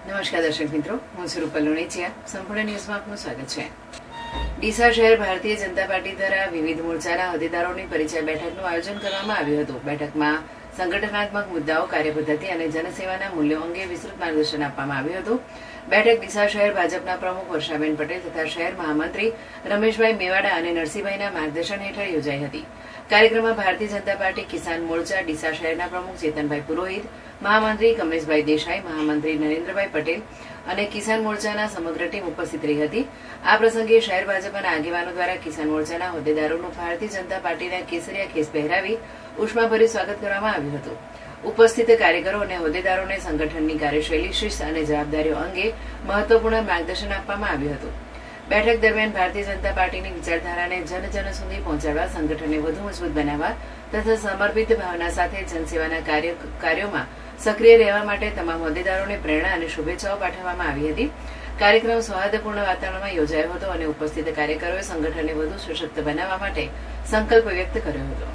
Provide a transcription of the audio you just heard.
નમસ્કાર દર્શક મિત્રો, હું છું રૂપલ લોણીચિયા. સંપૂર્ણ ન્યૂઝમાં આપનું સ્વાગત છે. ડીસા શહેર ભારતીય જનતા પાર્ટી દ્વારા વિવિધ મોરચાના હોદ્દેદારોની પરિચય બેઠકનું આયોજન કરવામાં આવ્યું હતું. બેઠકમાં સંગઠનાત્મક મુદ્દાઓ, કાર્યપદ્ધતિ અને જનસેવાના મૂલ્યો અંગે વિસ્તૃત માર્ગદર્શન આપવામાં આવ્યું હતું. બેઠક ડીસા શહેર ભાજપના પ્રમુખ વર્ષાબેન પટેલ તથા શહેર મહામંત્રી રમેશભાઈ મેવાડા અને નરસિંહભાઈના માર્ગદર્શન હેઠળ યોજાઈ હતી. કાર્યક્રમમાં ભારતીય જનતા પાર્ટી કિસાન મોરચા ડીસા શહેરના પ્રમુખ ચેતનભાઈ પુરોહિત, મહામંત્રી કમલેશભાઈ દેસાઈ, મહામંત્રી નરેન્દ્રભાઈ પટેલ અને કિસાન મોરચાના સમગ્ર ટીમ ઉપસ્થિત રહી હતી. આ પ્રસંગે શહેર ભાજપના આગેવાનો દ્વારા કિસાન મોરચાના હોદ્દેદારોનું ભારતીય જનતા પાર્ટીના કેસરિયા ખેસ પહેરાવી ઉષ્માભર્યું સ્વાગત કરવામાં આવ્યું હતું. ઉપસ્થિત કાર્યકરો અને હોદ્દેદારોને સંગઠનની કાર્યશૈલી, શિસ્ત અને જવાબદારીઓ અંગે મહત્વપૂર્ણ માર્ગદર્શન આપવામાં આવ્યું હતું. બેઠક દરમિયાન ભારતીય જનતા પાર્ટીની વિચારધારાને જન સુધી પહોંચાડવા, સંગઠનને વધુ મજબૂત બનાવવા તથા સમર્પિત ભાવના સાથે જનસેવાના કાર્યોમાં સક્રિય રહેવા માટે તમામ હોદ્દેદારોને પ્રેરણા અને શુભેચ્છાઓ પાઠવવામાં આવી હતી. કાર્યક્રમ સૌહાર્દપૂર્ણ વાતાવરણમાં યોજાયો હતો અને ઉપસ્થિત કાર્યકરોએ સંગઠનને વધુ સશક્ત બનાવવા માટે સંકલ્પ વ્યક્ત કર્યો હતો.